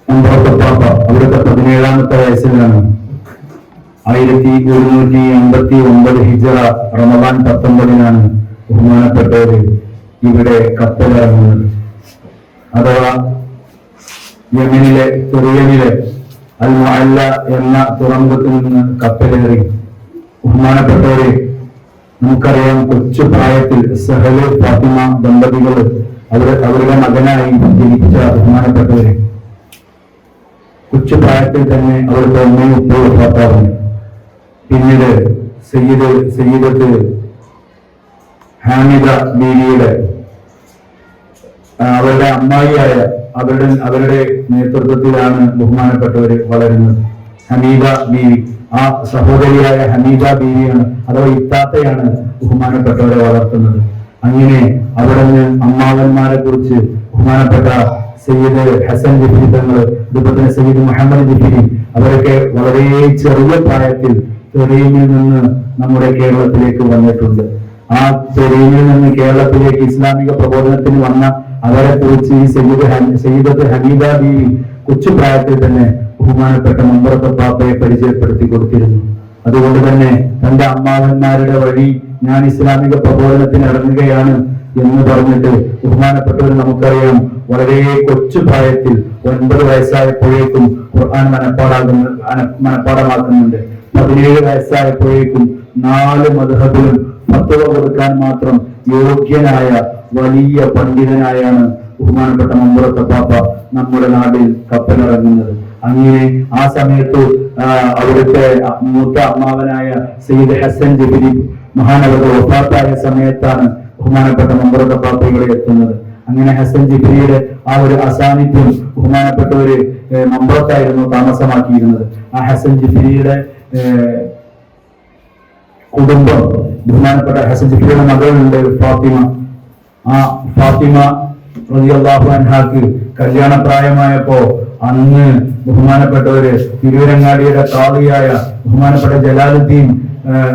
അമ്പറത്തപ്പാപ്പ അവിടുത്തെ 17ാമത്തെ വയസ്സിലാണ് 1189 ഹിജറ റമദാൻ 19-നാണ് ബഹുമാനപ്പെട്ടവര് ഇവിടെ കപ്പലിറങ്ങുന്നത്. അഥവാ യമനിലെ തുറിയനിലെ അൽ മുഅല്ല എന്ന തുറമുഖത്തിൽ നിന്ന് കപ്പലേറി. ബഹുമാനപ്പെട്ടവരെ, നമുക്കറിയാം കൊച്ചു പ്രായത്തിൽ സഹല് ഫാത്തിമ ദമ്പതികൾ അവരുടെ മകനായി ജനിപ്പിച്ച ബഹുമാനപ്പെട്ടവരെ കൊച്ചു പ്രായത്തിൽ തന്നെ അവരുടെ അമ്മയും ഉപ്പയും ഭർത്താവും. പിന്നീട് സയ്യിദത്ത് ഹാമിദ ബീവിയുടെ അവരുടെ അമ്മായിയായ അവരുടെ നേതൃത്വത്തിലാണ് ബഹുമാനപ്പെട്ടവര് വളരുന്നത്. ഹമീദ ബീവി, ആ സഹോദരിയായ ഹമീദ ബീവിയാണ് അഥവാ ഇത്താത്തയാണ് ബഹുമാനപ്പെട്ടവരെ വളർത്തുന്നത്. അങ്ങനെ അവിടെ നിന്ന് അമ്മാവന്മാരെ കുറിച്ച് ബഹുമാനപ്പെട്ട സയ്യിദ് ഹസൻ ജിഫിരി തങ്ങൾ, അതുപോലെ തന്നെ സയ്യിദ് മുഹമ്മദ് ജിഫിരി, അവരൊക്കെ വളരെ ചെറിയ പ്രായത്തിൽ തെറിയിൽ നിന്ന് നമ്മുടെ കേരളത്തിലേക്ക് വന്നിട്ടുണ്ട്. ആ തെറിയിൽ നിന്ന് കേരളത്തിലേക്ക് ഇസ്ലാമിക പ്രബോധനത്തിന് വന്ന അവരെ കുറിച്ച് ഈ സയ്യിദത്ത് ഹമീദ ബീവി കൊച്ചു പ്രായത്തിൽ തന്നെ ബഹുമാനപ്പെട്ട മമ്പറത്ത് പാപ്പയെ പരിചയപ്പെടുത്തി കൊടുത്തിരുന്നു. അതുകൊണ്ട് തന്നെ തന്റെ അമ്മാവന്മാരുടെ വഴി ഞാൻ ഇസ്ലാമിക പ്രബോധനത്തിന് ഇറങ്ങുകയാണ് എന്ന് പറഞ്ഞിട്ട് ബഹുമാനപ്പെട്ടവർ നമുക്കറിയാം വളരെ കൊച്ചു പ്രായത്തിൽ 9 വയസ്സായപ്പോഴേക്കും ഖുർആൻ മനപ്പാടമാക്കുന്നുണ്ട്. 17 വയസ്സായപ്പോഴേക്കും 4 മദ്ഹബിലും ഫത്വ കൊടുക്കാൻ മാത്രം യോഗ്യനായ വലിയ പണ്ഡിതനായാണ് ബഹുമാനപ്പെട്ട മമ്പറത്ത് പാപ്പ നമ്മുടെ നാട്ടിൽ കപ്പലിറങ്ങുന്നത്. അങ്ങനെ ആ സമയത്ത് അവിടുത്തെ മൂത്ത അമ്മാവനായ സയ്യിദ് ഹസൻ ജിഫിരി മഹാനവരുടെ വഫാത്തായ സമയത്താണ് ബഹുമാനപ്പെട്ട മമ്പറത്ത് പാപ്പ ഇവിടെ എത്തുന്നത്. അങ്ങനെ ഹസൻ ജിഫിരിയുടെ ആ ഒരു അസാന്നിധ്യം ബഹുമാനപ്പെട്ടവര് മമ്പറത്തായിരുന്നു താമസമാക്കിയിരുന്നത്. ആ ഹസൻ ജിഫിരിയുടെ കുടുംബം, ബഹുമാനപ്പെട്ട ഹസൻ ജിഫിരിയുടെ മകളുണ്ട് ഫാത്തിമ. ആ ഫാത്തിമ റളിയല്ലാഹു അൻഹാക്ക് കല്യാണപ്രായമായപ്പോ അന്ന് ബഹുമാനപ്പെട്ടവര് തിരുവരങ്ങാടിയുടെ ഖാദിയായ ബഹുമാനപ്പെട്ട ജലാലുദ്ദീൻ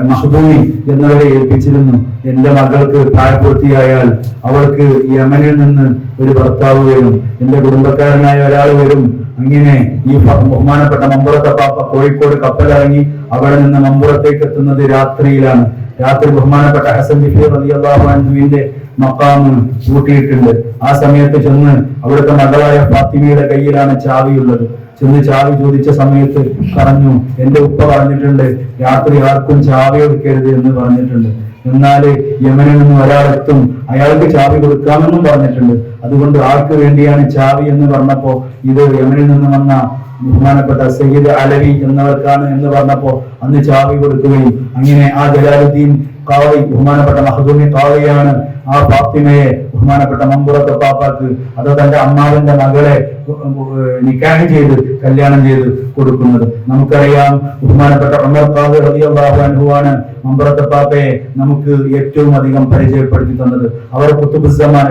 മഖ്ദൂമി എന്നവരെ ഏൽപ്പിച്ചിരുന്നു. എന്റെ മകൾക്ക് പ്രായപൂർത്തിയായാൽ അവൾക്ക് യമനിൽ നിന്ന് ഒരു ഭർത്താവ് വരും, എന്റെ കുടുംബക്കാരനായ ഒരാൾ വരും. അങ്ങനെ ഈ ബഹുമാനപ്പെട്ട മമ്പറത്ത് പാപ്പ കോഴിക്കോട് കപ്പലിറങ്ങി അവിടെ നിന്ന് മമ്പുറത്തേക്ക് എത്തുന്നത് രാത്രിയിലാണ്. രാത്രി ബഹുമാനപ്പെട്ട ഹസൻ ജിഫിരി റളിയല്ലാഹു അൻഹുവിന്റെ മഖാമ് പൂട്ടിയിട്ടുണ്ട്. ആ സമയത്ത് ചെന്ന് അവിടുത്തെ മകളായ ഫാത്തിമയുടെ കയ്യിലാണ് ചാവിയുള്ളത്. ചെന്ന് ചാവി ചോദിച്ച സമയത്ത് പറഞ്ഞു, എന്റെ ഉപ്പ പറഞ്ഞിട്ടുണ്ട് രാത്രി ആർക്കും ചാവി കൊടുക്കരുത് എന്ന് പറഞ്ഞിട്ടുണ്ട്. എന്നാല് യമനിൽ നിന്ന് ഒരാളെത്തും, അയാൾക്ക് ചാവി കൊടുക്കാമെന്നും പറഞ്ഞിട്ടുണ്ട്. അതുകൊണ്ട് ആർക്ക് വേണ്ടിയാണ് ചാവി എന്ന് പറഞ്ഞപ്പോ ഇത് യമനിൽ നിന്ന് വന്ന ബഹുമാനപ്പെട്ട സയ്യിദ് അലവി എന്നവർക്കാണ് എന്ന് പറഞ്ഞപ്പോ അന്ന് ചാവി കൊടുക്കുകയും അങ്ങനെ ആ ജലാലുദ്ദീൻ ഖാദി, ബഹുമാനപ്പെട്ട മഖ്ദൂമി ഖാദിയാണ് ആ ഫാത്തിമയെ ബഹുമാനപ്പെട്ട മമ്പുറത്ത് പാപ്പാക്ക്, അത് തന്റെ അമ്മാവന്റെ മകളെ നിക്കാഹ് ചെയ്ത് കല്യാണം ചെയ്ത് കൊടുക്കുന്നത്. നമുക്കറിയാം ബഹുമാനപ്പെട്ട ഉമർ ഖാദി റളിയല്ലാഹു അൻഹുവാണ് മമ്പുറത്ത് പാപ്പയെ നമുക്ക് ഏറ്റവും അധികം പരിചയപ്പെടുത്തി തന്നത്. അവർ ഖുതുബുസ്സമാൻ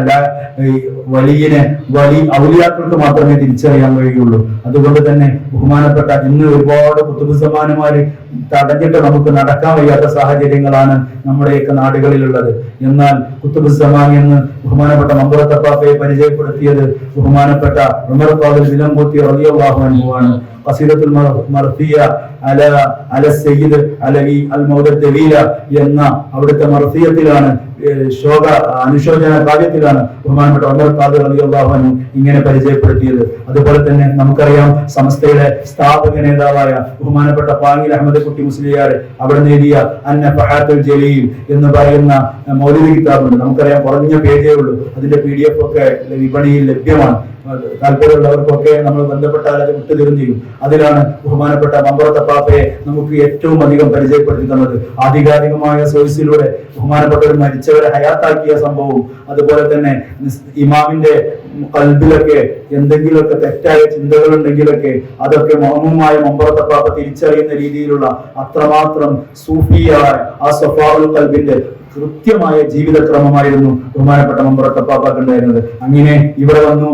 ഔലിയാക്കൾക്ക് മാത്രമേ തിരിച്ചറിയാൻ കഴിയുള്ളൂ. അതുകൊണ്ട് തന്നെ ബഹുമാനപ്പെട്ട ഇന്ന് ഒരുപാട് ഖുതുബുസ്സമാനുമാര് തടഞ്ഞിട്ട് നമുക്ക് നടക്കാൻ വയ്യാത്ത സാഹചര്യങ്ങളാണ് നമ്മുടെയൊക്കെ നാടുകളിലുള്ളത്. എന്നാൽ ഖുതുബുസ്സമാൻ എന്ന് ബഹുമാനപ്പെട്ട മമ്പുറത്ത് പാപ്പയെ പരിചയപ്പെടുത്തിയത് ബഹുമാനപ്പെട്ട ഉമർ ഖാദി വിലംകൂത്തി റളിയല്ലാഹു അൻഹുവാണ്. ഖസീദത്തുൽ മർഫിയ അല സയ്യിദ് അലവി അൽ മൗദത്ത് ദവീല എന്ന അവിടുത്തെ മർഫിയത്തിലാണ്, അനുശോചന കാവ്യത്തിലാണ് ബഹുമാനപ്പെട്ട ഉമർ ഖാദി റളിയല്ലാഹു അൻഹു ഇങ്ങനെ പരിചയപ്പെടുത്തിയത്. അതുപോലെ തന്നെ നമുക്കറിയാം സമസ്തയുടെ സ്ഥാപക നേതാവായ ബഹുമാനപ്പെട്ട പാങ്ങിൽ അഹമ്മദ് കുട്ടി മുസ്ലിയാർ അവിടെ എഴുതിയ അന്നഫഹാത്തുൽ ജലീൽ എന്ന് പറയുന്ന മൗലിദ് കിതാബുണ്ട്. നമുക്കറിയാം കുറഞ്ഞ പേജേ ഉള്ളൂ, അതിന്റെ PDF ഒക്കെ വിപണിയിൽ ലഭ്യമാണ്. താല്പര്യമുള്ളവർക്കൊക്കെ നമ്മൾ ബന്ധപ്പെട്ടാൽ അത് വിട്ടുതരും ചെയ്യും. അതിലാണ് ബഹുമാനപ്പെട്ട മമ്പറത്ത് പാപ്പയെ നമുക്ക് ഏറ്റവും അധികം പരിചയപ്പെടുത്തി തന്നത്. ആധികാരികമായ സോഴ്സിലൂടെ ബഹുമാനപ്പെട്ടവർ മരിച്ചവരെ ഹയാത്താക്കിയ സംഭവവും, അതുപോലെ തന്നെ ഇമാമിന്റെ ഖൽബിലൊക്കെ എന്തെങ്കിലുമൊക്കെ തെറ്റായ ചിന്തകൾ ഉണ്ടെങ്കിലൊക്കെ അതൊക്കെ മൗനമായ മമ്പറത്ത് പാപ്പ തിരിച്ചറിയുന്ന രീതിയിലുള്ള അത്രമാത്രം സൂഫിയായ ആ സഫാഉൽ ഖൽബിന്റെ കൃത്യമായ ജീവിതക്രമമായിരുന്നു ബഹുമാനപ്പെട്ട മമ്പറത്ത് പാപ്പക്ക് ഉണ്ടായിരുന്നത്. അങ്ങനെ ഇവിടെ വന്നു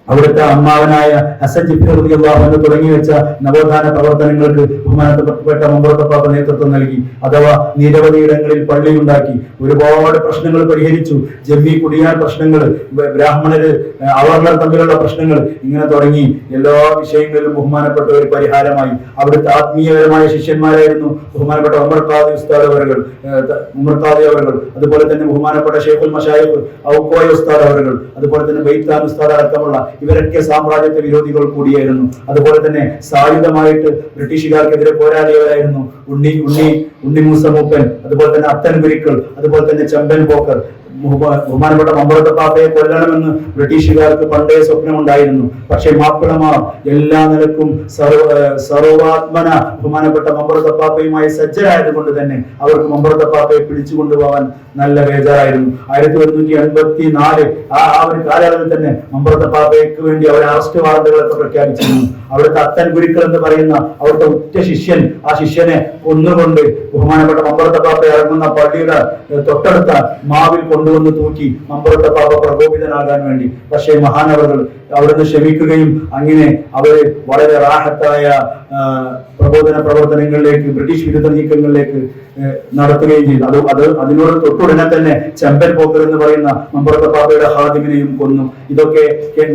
അവിടുത്തെ അമ്മാവനായ ഹസൻ ജിഫ്രി റളിയല്ലാഹു അൻഹു തുടങ്ങി വെച്ച നവോത്ഥാന പ്രവർത്തനങ്ങൾക്ക് ബഹുമാനപ്പെട്ട മമ്പുറത്തപ്പാപ്പ നേതൃത്വം നൽകി. അഥവാ നിരവധി ഇടങ്ങളിൽ പള്ളി ഉണ്ടാക്കി, ഒരുപാട് പ്രശ്നങ്ങൾ പരിഹരിച്ചു. ജമ്മി കുടിയാൻ പ്രശ്നങ്ങൾ, ബ്രാഹ്മണര് അവർണർ തമ്മിലുള്ള പ്രശ്നങ്ങൾ, ഇങ്ങനെ തുടങ്ങി എല്ലാ വിഷയങ്ങളിലും ബഹുമാനപ്പെട്ട ഒരു പരിഹാരമായി. അവിടുത്തെ ആത്മീയപരമായ ശിഷ്യന്മാരായിരുന്നു ബഹുമാനപ്പെട്ട ഉമർ ഖാദി ഉസ്താദ് അവர்கள், അതുപോലെ തന്നെ ബഹുമാനപ്പെട്ട ഷെയ്ഖുൽ മശായിഖ് ഔക്കോയ ഉസ്താദ് അവர்கள், അതുപോലെ തന്നെ ബൈത്താൻ ഉസ്താദ് അടക്കമുള്ള ഇവരൊക്കെ സാമ്രാജ്യത്വ വിരോധികൾ കൂടിയായിരുന്നു. അതുപോലെ തന്നെ സായുധമായിട്ട് ബ്രിട്ടീഷുകാർക്കെതിരെ പോരാടിയവരായിരുന്നു ഉണ്ണി മൂസ മൂപ്പൻ, അതുപോലെ തന്നെ അത്തൻ ഗുരുക്കൾ, അതുപോലെ തന്നെ ചെമ്പൻ പോക്കർ. ബഹുമാനപ്പെട്ട മമ്പുറത്തപ്പാപ്പയെ കൊല്ലണമെന്ന് ബ്രിട്ടീഷുകാർക്ക് പണ്ടേ സ്വപ്നമുണ്ടായിരുന്നു. പക്ഷെ മാപ്പിളമാർ എല്ലാ നിലക്കും സർവാത്മന ബഹുമാനപ്പെട്ട മമ്പുറത്തപ്പാപ്പയുമായി സജ്ജരായത് കൊണ്ട് തന്നെ അവർക്ക് മമ്പുറത്തപ്പാപ്പയെ പിടിച്ചു കൊണ്ടുപോകാൻ നല്ല ബേജാറായിരുന്നു. 1184 ആ ഒരു കാലയളവിൽ തന്നെ മമ്പുറത്തപ്പാപ്പയ്ക്ക് വേണ്ടി അവർ അറസ്റ്റ് വാറന്റുകളൊക്കെ പ്രഖ്യാപിച്ചിരുന്നു. അവിടുത്തെ അത്തൻ ഗുരുക്കൾ എന്ന് പറയുന്ന അവിടുത്തെ ഉറ്റ ശിഷ്യൻ, ആ ശിഷ്യനെ കൊന്നുകൊണ്ട് ബഹുമാനപ്പെട്ട മമ്പുറത്തപ്പാപ്പ ഇറങ്ങുന്ന പള്ളിയുടെ തൊട്ടടുത്ത മാവിൽ കൊണ്ടുവന്ന് തൂക്കി മമ്പുറത്തപ്പാപ്പ പ്രകോപിതനാകാൻ വേണ്ടി. പക്ഷേ മഹാനവറുകൾ അവിടുന്ന് ക്ഷമിക്കുകയും അങ്ങനെ അവര് വളരെ റാഹത്തായ പ്രബോധന പ്രവർത്തനങ്ങളിലേക്ക്, ബ്രിട്ടീഷ് വിരുദ്ധ നീക്കങ്ങളിലേക്ക് നടത്തുകയും ചെയ്തു. അതിനോട് തൊട്ടുടനെ തന്നെ ചെമ്പൻ പോക്കർ എന്ന് പറയുന്ന മമ്പുറത്തപ്പാപ്പയുടെ ഹാദിമിനെയും കൊന്നു. ഇതൊക്കെ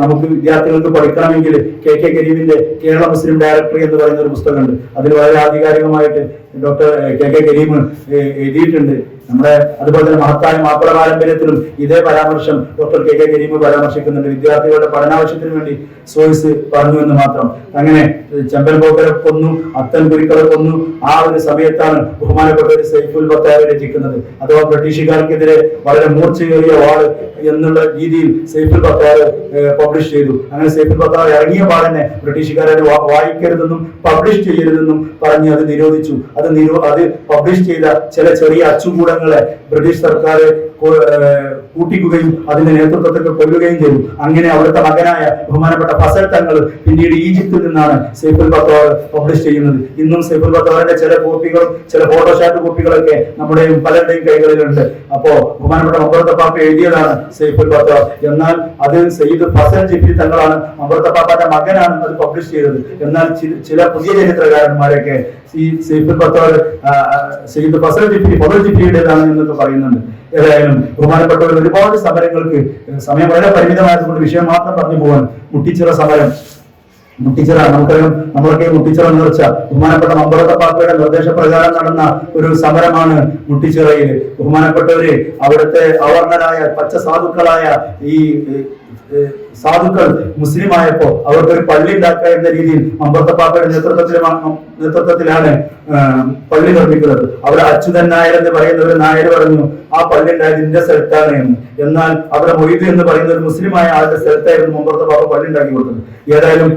നമുക്ക് വിദ്യാർത്ഥികൾക്ക് പഠിക്കണമെങ്കിൽ കെ കരീമിന്റെ കേരള മുസ്ലിം ഡയറക്ടറി എന്ന് പറയുന്ന ഒരു പുസ്തകമുണ്ട്. അതിൽ വളരെ ആധികാരികമായിട്ട് ഡോക്ടർ കെ കരീം എഴുതിയിട്ടുണ്ട്. നമ്മുടെ അതുപോലെ തന്നെ മഹത്തായ മാപ്പിള പാരമ്പര്യത്തിലും ഇതേ പരാമർശം ഡോക്ടർ കെ കരീം പരാമർശിക്കുന്നുണ്ട്. വിദ്യാർത്ഥികളുടെ പഠനാവശ്യത്തിന് വേണ്ടി സോഴ്സ് പറഞ്ഞു എന്ന് മാത്രം. അങ്ങനെ ചെമ്പൻ പോക്കരെ കൊന്നു, അത്തൻ ഗുരുക്കളെ കൊന്നു. ആ ഒരു സമയത്താണ് ബഹുമാനപ്പെട്ട ഒരു സൈഫുൽ ബത്താർ രചിക്കുന്നത്. അഥവാ ബ്രിട്ടീഷുകാർക്കെതിരെ വളരെ മൂർച്ചയേറിയ വാള് എന്നുള്ള രീതിയിൽ സൈഫുൽ ബത്താർ പബ്ലിഷ് ചെയ്തു. അങ്ങനെ സൈഫുൽ ബത്താർ ഇറങ്ങിയ പാടന്നെ ബ്രിട്ടീഷുകാരെ വായിക്കരുതെന്നും പബ്ലിഷ് ചെയ്യരുതെന്നും പറഞ്ഞ് അത് നിരോധിച്ചു. അത് പബ്ലിഷ് ചെയ്ത ചില ചെറിയ അച്ചുകൂടങ്ങളെ ബ്രിട്ടീഷ് സർക്കാർ കൂട്ടിക്കുകയും അതിന്റെ നേതൃത്വത്തെ കൊല്ലുകയും ചെയ്തു. അങ്ങനെ അവിടുത്തെ മകനായ ബഹുമാനപ്പെട്ട ഫസൽ തങ്ങൾ പിന്നീട് ഈജിപ്തിൽ നിന്നാണ് സൈഫുൽ ബത്താർ പബ്ലിഷ് ചെയ്യുന്നത്. ഇന്നും സൈഫുൽ ബത്താറിന്റെ ചില കോപ്പികളും ചില ഫോട്ടോഷാപ്പ് കോപ്പികളൊക്കെ നമ്മുടെയും പലരുടെയും കൈകളിലുണ്ട്. അപ്പോ ബഹുമാനപ്പെട്ട മമ്പുറത്തപ്പാപ്പ എഴുതിയതാണ് സൈഫുൽ ബത്താർ. എന്നാൽ അത് സയ്യിദ് ഫസൽ ജിഫ്രി തങ്ങളാണ്, മമ്പുറത്തപ്പാപ്പയുടെ മകനാണ് അത് പബ്ലിഷ് ചെയ്തത്. എന്നാൽ ചില പുതിയ ചരിത്രകാരന്മാരൊക്കെ ഈ സൈഫുൽ ബത്താർ സയ്യിദ് ഫസൽ ജിഫ്രിയുടേതാണ് എന്നൊക്കെ പറയുന്നുണ്ട്. ഏതായാലും ബഹുമാനപ്പെട്ടവർ ഒരുപാട് സമരങ്ങൾക്ക്, സമയം വളരെ പരിമിതമായതുകൊണ്ട് വിഷയം മാത്രം പറഞ്ഞു പോകാൻ, മുട്ടിച്ചിറ സമരം, മുട്ടിച്ചിറ നമുക്കറിയാം, നമ്മളൊക്കെ മുട്ടിച്ചിറ നേർച്ച ബഹുമാനപ്പെട്ട മമ്പുറത്തപ്പാപ്പയുടെ നിർദ്ദേശപ്രകാരം നടന്ന ഒരു സമരമാണ് മുട്ടിച്ചിറയിൽ. ബഹുമാനപ്പെട്ടവര് അവിടുത്തെ അവർണരായ പച്ച സാധുക്കളായ ഈ സാധുക്കൾ മുസ്ലിമായപ്പോ അവർക്കൊരു പള്ളി ഉണ്ടാക്കുക എന്ന രീതിയിൽ മമ്പുറത്തപ്പാപ്പയുടെ നേതൃത്വത്തിലാണ് പള്ളി നിർമ്മിക്കുന്നത്. അവിടെ അച്യുതൻ നായർ എന്ന് പറയുന്ന ഒരു നായർ പറഞ്ഞു ആ പള്ളി ഉണ്ടായത് ഇന്റെ സ്ഥലത്താണ് എന്ന്. എന്നാൽ അവിടെ മൊയ്ത് എന്ന് പറയുന്ന ഒരു മുസ്ലിമായ ആളുടെ സ്ഥലത്തായിരുന്നു മമ്പുറത്തപ്പാപ്പ പള്ളി ഉണ്ടാക്കി കൊടുത്തത്. ഏതായാലും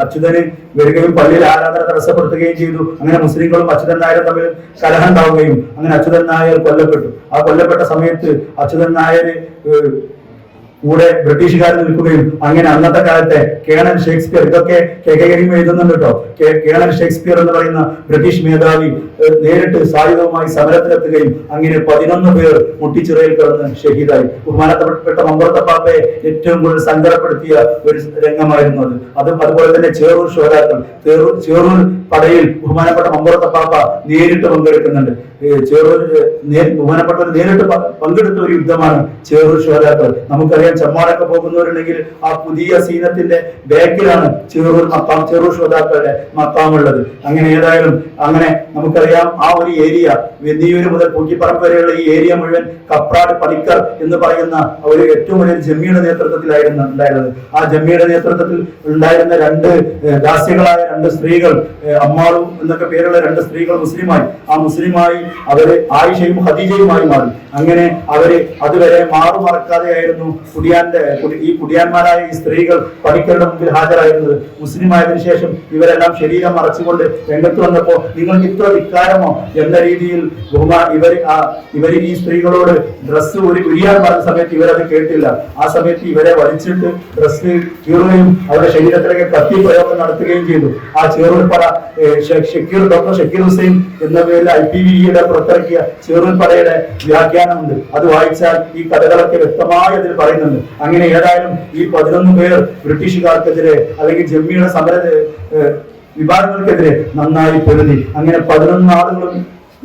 അച്യുതന് വരികയും പള്ളിയിൽ ആരാധന തടസ്സപ്പെടുത്തുകയും ചെയ്തു. അങ്ങനെ മുസ്ലിങ്ങളും അച്യുതൻ നായരും തമ്മിൽ കലഹം ഉണ്ടാവുകയും അങ്ങനെ അച്യുതൻ നായർ കൊല്ലപ്പെട്ടു. ആ കൊല്ലപ്പെട്ട സമയത്ത് അച്യുതൻ നായർ കൂടെ ബ്രിട്ടീഷുകാർ നിൽക്കുകയും അങ്ങനെ അന്നത്തെ കാലത്തെ കേണൽ ഷേക്സ്പിയർ, ഇതൊക്കെ കെ കരീം എഴുതുന്നുണ്ട് കേട്ടോ, കേണൽ ഷേക്സ്പിയർ എന്ന് പറയുന്ന ബ്രിട്ടീഷ് മേധാവി നേരിട്ട് സായുധവുമായി സമരത്തിലെത്തുകയും അങ്ങനെ 11 പേർ മുട്ടിച്ചിറയിൽ കിടന്ന് ഷഹീദായി. ബഹുമാനപ്പെട്ട മമ്പുറത്തപ്പാപ്പയെ ഏറ്റവും കൂടുതൽ സങ്കടപ്പെടുത്തിയ ഒരു രംഗമായിരുന്നു അത്. അതുപോലെ തന്നെ ചേറൂർ ശോതാക്കൾ, ചേറൂർ പടയിൽ ബഹുമാനപ്പെട്ട മമ്പുറത്തപ്പാപ്പ നേരിട്ട് പങ്കെടുക്കുന്നുണ്ട്. ബഹുമാനപ്പെട്ടവർ നേരിട്ട് പങ്കെടുത്ത ഒരു യുദ്ധമാണ് ചേറൂർ ശോതാക്കൾ. നമുക്കറിയാം ചെമ്മാടൊക്കെ പോകുന്നവരുണ്ടെങ്കിൽ ആ പുതിയ സീനത്തിന്റെ ബാക്കിലാണ് ചേറൂർ ശോതാക്കളുടെ മക്കാമുള്ളത്. അങ്ങനെ ഏതായാലും അങ്ങനെ നമുക്കറിയാം ആ ഒരു ഏരിയ വെന്നിയൂര് മുതൽ പൂക്കിപ്പറമ്പ് വരെയുള്ള ഈ ഏരിയ മുഴുവൻ കപ്രാട് പണിക്കർ എന്ന് പറയുന്ന ഒരു ഏറ്റവും വലിയ ജമ്മിയുടെ നേതൃത്വത്തിലായിരുന്നു ഉണ്ടായിരുന്നത്. ആ ജമ്മിയുടെ നേതൃത്വത്തിൽ ഉണ്ടായിരുന്ന 2 ദാസ്യകളായ 2 സ്ത്രീകൾ, അമ്മാളും എന്നൊക്കെ പേരുള്ള 2 സ്ത്രീകൾ മുസ്ലിമായി. ആ മുസ്ലിമായി അവര് ആയിഷയും ഖദീജയുമായി മാറി. അങ്ങനെ അവര് അതുവരെ മാറുമറക്കാതെയായിരുന്നു ഈ കുടിയാന്മാരായ ഈ സ്ത്രീകൾ പണിക്കരുടെ മുമ്പിൽ ഹാജരായിരുന്നത്. മുസ്ലിം ആയതിനു ശേഷം ഇവരെല്ലാം ശരീരം മറച്ചുകൊണ്ട് രംഗത്ത് വന്നപ്പോ നിങ്ങൾക്ക് ഇത്ര ധിക്കാരമോ എന്ന രീതിയിൽ ഇവർ ഈ സ്ത്രീകളോട് ഡ്രസ്സ് ഉരിയാൻ പറഞ്ഞ സമയത്ത് ഇവരത് കേട്ടില്ല. ആ സമയത്ത് ഇവരെ വലിച്ചിട്ട് ഡ്രസ്സ് കീറുകയും അവരുടെ ശരീരത്തിലേക്ക് കത്തി പ്രയോഗം നടത്തുകയും ചെയ്തു. ആ ചേറൂർ പട ഡോക്ടർ ഷക്കീർ ഹുസൈൻ എന്ന പേരിൽ IPVE പുറത്തിറക്കിയ ചേറൂർ പടയുടെ വ്യാഖ്യാനമുണ്ട്. അത് വായിച്ചാൽ ഈ കഥകളൊക്കെ വ്യക്തമായി അതിൽ പറയുന്നുണ്ട്. അങ്ങനെ ഏതായാലും ഈ 11 പേർ ബ്രിട്ടീഷുകാർക്കെതിരെ അല്ലെങ്കിൽ ജമ്മിയുടെ സമര വിഭാഗങ്ങൾക്കെതിരെ നന്നായി പൊരുതി. അങ്ങനെ 11 ആളുകളും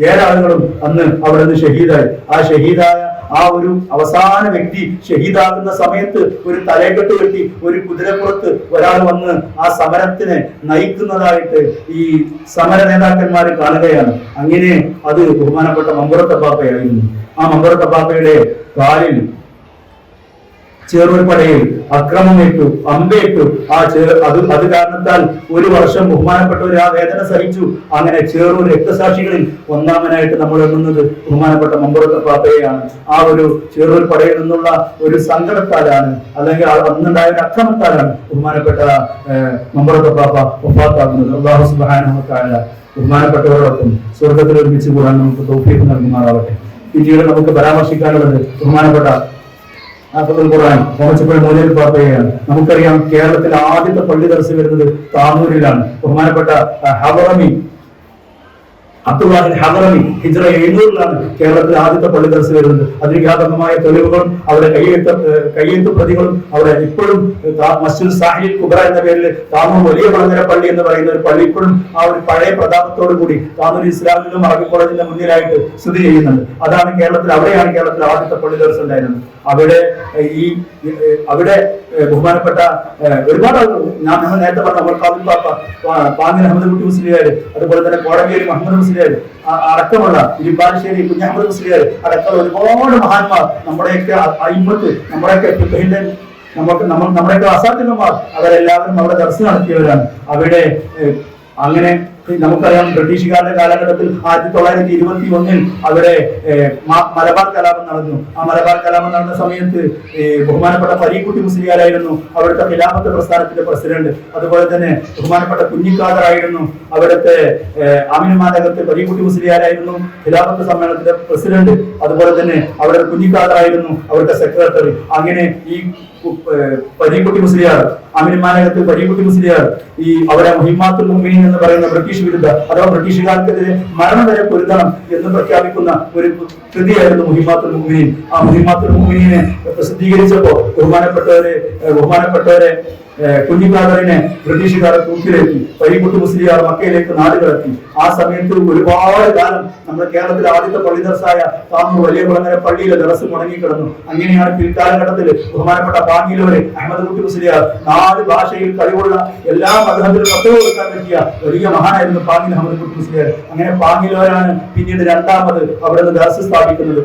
7 ആളുകളും അന്ന് അവിടെ നിന്ന് ഷഹീദായി. ആ ഷഹീദായ ആ ഒരു അവസാന വ്യക്തി ഷഹീദാകുന്ന സമയത്ത് ഒരു തലയെക്കെട്ട് കെട്ടി ഒരു കുതിരപ്പുറത്ത് ഒരാൾ വന്ന് ആ സമരത്തിനെ നയിക്കുന്നതായിട്ട് ഈ സമര നേതാക്കന്മാർ കാണുകയാണ്. അങ്ങനെ അത് ബഹുമാനപ്പെട്ട മമ്പുറത്ത് പാപ്പയായിരുന്നു. ആ മമ്പുറത്ത് പാപ്പയുടെ കാലിൽ ചേറൂർ പടയിൽ അക്രമമേറ്റു, അമ്പേറ്റു. അത് കാരണത്താൽ 1 വർഷം ബഹുമാനപ്പെട്ടവർ ആ വേദന സഹിച്ചു. അങ്ങനെ ചേറൂർ രക്തസാക്ഷികളിൽ ഒന്നാമനായിട്ട് നമ്മൾ എണ്ണുന്നത് ബഹുമാനപ്പെട്ട മമ്പുറത്ത് പാപ്പയെയാണ്. ആ ഒരു ചേറൂർ പടയിൽ നിന്നുള്ള ഒരു സങ്കടത്താലാണ് അല്ലെങ്കിൽ അന്നുണ്ടായ ഒരു അക്രമത്താലാണ് ബഹുമാനപ്പെട്ട മമ്പുറത്ത് പാപ്പ വഫാത്താകുന്നത്. അല്ലാഹു സുബ്ഹാനഹു വ തആല ബഹുമാനപ്പെട്ടവരോടൊപ്പം സ്വർഗ്ഗത്തിൽ ഒരുമിച്ച് കൂടാൻ നമുക്ക് തൗഫീഖ് നൽകുമാറാവട്ടെ. പിന്നീട് നമുക്ക് പരാമർശിക്കാനുള്ളത് ബഹുമാനപ്പെട്ട ഖുർആൻ മോഹച്ചപ്പോൾ മൂലയിൽ പാപ്പയാണ്. നമുക്കറിയാം കേരളത്തിൽ ആദ്യത്തെ പള്ളി ദർസ് വരുന്നത് താനൂരിലാണ്. ബഹുമാനപ്പെട്ട ഹബറമി അബ്ദുല്ലാഹിൽ ഹബറമി ഹിജ്റ 700-ലാണ് കേരളത്തിൽ ആദ്യത്തെ പള്ളി ദർസ് വരുന്നത്. അതിന് വ്യാപകമായ തെളിവുകളും അവിടെ കയ്യെഴുത്ത് പ്രതികളും അവിടെ ഇപ്പോഴും മസ്ജിദ് സാഹിൽ കുബ്ര എന്ന പേരിൽ താനൂർ വലിയ വളങ്ങര പള്ളി എന്ന് പറയുന്ന ഒരു പള്ളി ഇപ്പോഴും ആ ഒരു പഴയ പ്രതാപത്തോടു കൂടി താനൂർ ഇസ്ലാമിലും അറബി കോളേജിന്റെ മുന്നിലായിട്ട് സ്ഥിതി ചെയ്യുന്നുണ്ട്. അതാണ് അവിടെയാണ് കേരളത്തിൽ ആദ്യത്തെ പള്ളി ദർസ് ഉണ്ടായിരുന്നത്. അവിടെ ബഹുമാനപ്പെട്ട ഒരുപാട് നമ്മൾ നേരത്തെ പറഞ്ഞ അമർഖാദിൽ പാപ്പ, പാങ്ങിൽ അഹമ്മദ് കുട്ടി മുസ്ലിയാർ, അതുപോലെ തന്നെ കോടങ്ങേരി മുഹമ്മദ് മുസ്ലിയാർ അടക്കമുള്ള ഇരുമ്പാലശ്ശേരി കുഞ്ഞഹമ്മദ് മുസ്ലിയാർ അടക്കമുള്ള ഒരുപാട് മഹാന്മാർ, നമ്മുടെയൊക്കെ അയിമത്ത്, നമ്മുടെയൊക്കെ അസാധ്യന്മാർ, അവരെല്ലാവരും അവിടെ ദർസ് നടത്തിയവരാണ്. അവിടെ അങ്ങനെ നമുക്കറിയാം ബ്രിട്ടീഷുകാരുടെ കാലഘട്ടത്തിൽ 1921 അവിടെ മലബാർ കലാപം നടന്നു. ആ മലബാർ കലാപം നടന്ന സമയത്ത് ബഹുമാനപ്പെട്ട ഫരീഖുട്ടി മുസ്ലിയാരായിരുന്നു അവിടുത്തെ ഖിലാഫത്ത് പ്രസ്ഥാനത്തിന്റെ പ്രസിഡന്റ്. അതുപോലെ തന്നെ ബഹുമാനപ്പെട്ട കുഞ്ഞിക്കാദറായിരുന്നു അവിടുത്തെ ആമിനമാനകത്ത് ഫരീഖുട്ടി മുസ്ലിയാരായിരുന്നു ഖിലാഫത്ത് സമ്മേളനത്തിന്റെ പ്രസിഡന്റ്. അതുപോലെ തന്നെ അവിടെ കുഞ്ഞിക്കാദറായിരുന്നു അവിടുത്തെ സെക്രട്ടറി. അങ്ങനെ ഈ ഫരീഖുട്ടി മുസ്ലിയാർ, അമിൻമാനകത്ത് ഫരീഖുട്ടി മുസ്ലിയാർ ഈ അവിടെ മുഹിമ്മാത്തുൽ മുഅ്മിനീൻ എന്ന് പറയുന്ന ബ്രിട്ടീഷ് വിരുദ്ധ അഥവാ ബ്രിട്ടീഷുകാർക്കെതിരെ മരണം വരെ പൊരുതണം എന്ന് പ്രഖ്യാപിക്കുന്ന ഒരു കൃതിയായിരുന്നു മുഹിമ്മാത്തുൽ മുഅ്മിനീൻ. ആ മുഹിമ്മാത്തുൽ മുഅ്മിനീനെ പ്രസിദ്ധീകരിച്ചപ്പോ ബഹുമാനപ്പെട്ടവരെ കുഞ്ഞിക്കാദറിനെ ബ്രിട്ടീഷുകാർ തൂക്കിലേറ്റി. ഫരീഖുട്ടി മുസ്ലിയാർ മക്കയിലേക്ക് നാട് കടത്തി. ആ സമയത്ത് ഒരുപാട് കാലം നമ്മുടെ കേരളത്തിലെ ആദ്യത്തെ പള്ളി ദർസായ താനൂർ വലിയ കുളങ്ങര പള്ളിയിലെ ദർസ് മുടങ്ങിക്കിടന്നു. അങ്ങനെയാണ് പിൽക്കാലഘട്ടത്തിൽ ബഹുമാനപ്പെട്ട പാങ്ങിലൂര് അഹമ്മദ് കുട്ടി മുസ്ലിയാർ 4 ഭാഷയിൽ കഴിവുള്ള എല്ലാ മദ്ഹബിലും ഫത്വ കൊടുക്കാൻ പറ്റിയ വലിയ മഹാനായിരുന്നു പാങ്ങിൽ അഹമ്മദ് കുട്ടി മുസ്ലിയാർ. അങ്ങനെ പാങ്ങിലൂരാണ് പിന്നീട് രണ്ടാമത് അവിടെ നിന്ന് ദർസ്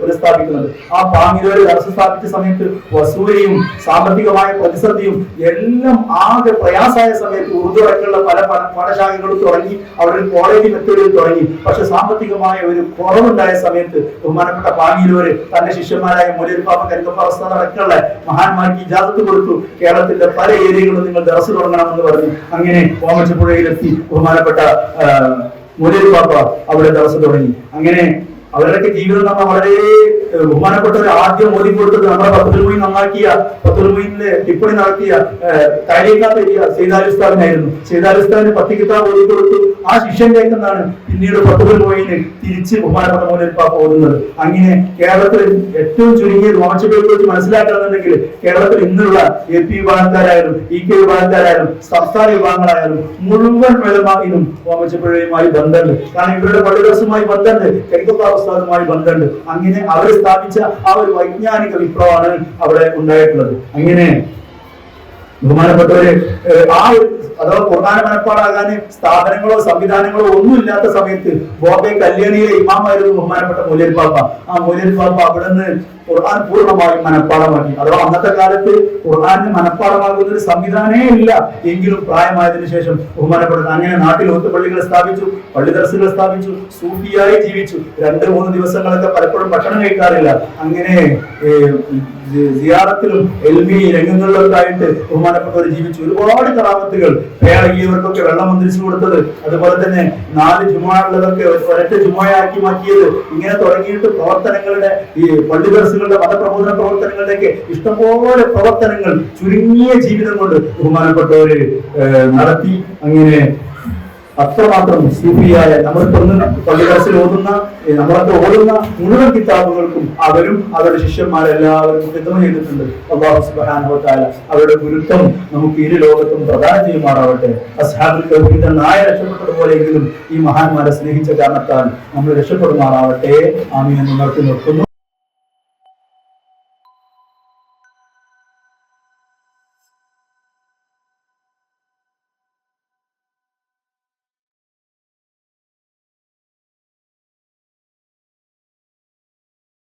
പുനഃസ്ഥാപിക്കുന്നത്. ആ പാങ്ങിലൂര് ദർസ് സ്ഥാപിച്ച സമയത്ത് വസൂരിയും സാമ്പത്തികമായ പ്രതിസന്ധിയും എല്ലാം ആകെ പ്രയാസായ സമയത്ത് ഉറുദു അടക്കമുള്ള പല പാഠശാലകളും തുടങ്ങി, അവിടെ കോളേജ് മെത്തേഡുകൾ തുടങ്ങി. പക്ഷെ സാമ്പത്തികമായ ഒരു കുറവുണ്ടായ സമയത്ത് ബഹുമാനപ്പെട്ട പാങ്ങിലൂര് തന്റെ ശിഷ്യന്മാരായ മൂലയിൽ പാപ്പ, കരിക്കപ്പ അവസ്ഥ അടക്കമുള്ള മഹാന്മാർക്ക് ഇജാസത്ത് കൊടുത്തു. കേരളത്തിന്റെ പല ഏരിയകളിലും നിങ്ങൾ ദർസ് തുടങ്ങണമെന്ന് പറഞ്ഞു. അങ്ങനെ ഓമച്ചപ്പുഴയിലെത്തി ബഹുമാനപ്പെട്ട മൂലയിൽ പാപ്പ അവിടെ ദർസ് തുടങ്ങി. അങ്ങനെ അവരുടെയൊക്കെ ജീവിതം നമ്മൾ വളരെ ബഹുമാനപ്പെട്ടവർ ആദ്യം ഓതി കൊടുത്തത് നമ്മുടെ പത്തുൽ മൊയ്ൻ നന്നാക്കിയ, പത്തുൽ മൊയ്നിലെ ടിപ്പണി നടത്തിയ കാര്യക്കാത്ത സെയ്ദാലി ഉസ്താദിനായിരുന്നു. സെയ്ദാലി ഉസ്താദിന് 10 കിതാബ് ഓതി കൊടുത്തു. ആ ശിഷ്യനിലേക്ക് നിന്നാണ് പിന്നീട് പത്തുൽ മൊയ്ന് തിരിച്ച് ബഹുമാനപ്പെട്ട മൂലയിൽ പാപ്പ ഓതുന്നത്. അങ്ങനെ കേരളത്തിൽ ഏറ്റവും ചുരുങ്ങിയത് മോശപ്പേരെ കുറിച്ച് മനസ്സിലാക്കണമെന്നുണ്ടെങ്കിൽ കേരളത്തിൽ ഇന്നുള്ള AP വിഭാഗക്കാരായാലും EK വിഭാഗക്കാരായാലും സംസ്ഥാന വിഭാഗങ്ങളായാലും മുഴുവൻ മേലമാകിനും ഓമച്ചപ്പുഴയുമായി ബന്ധമുണ്ട്. കാരണം ഇവരുടെ പള്ളി ദിവസവുമായി ബന്ധമുണ്ട്, കരിക്കപ്പ ഉസ്താദുമായി ബന്ധമുണ്ട്. അങ്ങനെ അവർ സ്ഥാപിച്ച ആ ഒരു വൈജ്ഞാനിക വിപ്ലവമാണ് അവിടെ ഉണ്ടായിട്ടുള്ളത്. അങ്ങനെ ബഹുമാനപ്പെട്ടവര് ആ ഒരു അഥവാ ഖുർആൻ മനപ്പാടാകാൻ സ്ഥാപനങ്ങളോ സംവിധാനങ്ങളോ ഒന്നും ഇല്ലാത്ത സമയത്ത് ബോംബെ കല്യാണിയിലെ ഇമാമായിരുന്നു ബഹുമാനപ്പെട്ട മൂലയിൽ പാപ്പ. ആ മൂലയിൽ പാപ്പ അവിടെ നിന്ന് ഖുർആൻ പൂർണ്ണമായും മനപ്പാടമാക്കി. അഥവാ അന്നത്തെ കാലത്ത് ഖുർആന് മനപ്പാടമാകുന്ന ഒരു സംവിധാനമേ ഇല്ല. എങ്കിലും പ്രായമായതിനു ശേഷം ബഹുമാനപ്പെട്ട അങ്ങനെ നാട്ടിൽ ഒത്തുപള്ളികൾ സ്ഥാപിച്ചു, പള്ളി ദർസുകൾ സ്ഥാപിച്ചു, സൂഫിയായി ജീവിച്ചു. 2-3 ദിവസങ്ങളൊക്കെ പലപ്പോഴും ഭക്ഷണം കഴിക്കാറില്ല. അങ്ങനെ സിയാറത്തിലും എൽമി രംഗങ്ങളിലൊക്കെ ആയിട്ട് ബഹുമാനപ്പെട്ടവർ ജീവിച്ചു. ഒരുപാട് കറാമത്തുകൾ പേരകിയവർക്കൊക്കെ വെള്ളം മന്ത്രിച്ചു കൊടുത്തത്, അതുപോലെ തന്നെ 4 ജുമുഅകളൊക്കെ ഒരൊറ്റ ജുമുഅയാക്കി മാറ്റിയത്, ഇങ്ങനെ തുടങ്ങിയിട്ട് പ്രവർത്തനങ്ങളുടെ ഈ പള്ളി ദർസുകളുടെ മതപ്രബോധന പ്രവർത്തനങ്ങളുടെയൊക്കെ ഇഷ്ടംപോലെ പ്രവർത്തനങ്ങൾ ചുരുങ്ങിയ ജീവിതം കൊണ്ട് ബഹുമാനപ്പെട്ടവര് നടത്തി. അങ്ങനെ അത്രമാത്രം സൂഫിയായ നമ്മളിപ്പൊന്ന് പള്ളിക്ലാസിൽ ഓതുന്ന നമ്മളൊക്കെ ഓടുന്ന മുഴുവൻ കിതാബുകൾക്കും അവരും അവരുടെ ശിഷ്യന്മാരെല്ലാവരും ഹിദ്മ ചെയ്തിട്ടുണ്ട്. അല്ലാഹു സുബ്ഹാനഹു വ തആല അവരുടെ ഗുരുത്വം നമുക്ക് ഇരു ലോകത്തും പ്രദാനം ചെയ്യുമാറാവട്ടെ. അസ്ഹാബുൽ കഹ്ഫിന്റെ നായ രക്ഷപ്പെട്ടതുപോലെയെങ്കിലും ഈ മഹാന്മാരെ സ്നേഹിച്ച കാരണത്താൽ നമ്മൾ രക്ഷപ്പെടുമാറാവട്ടെ. ആമീൻ എന്ന് നിർത്തുന്നു.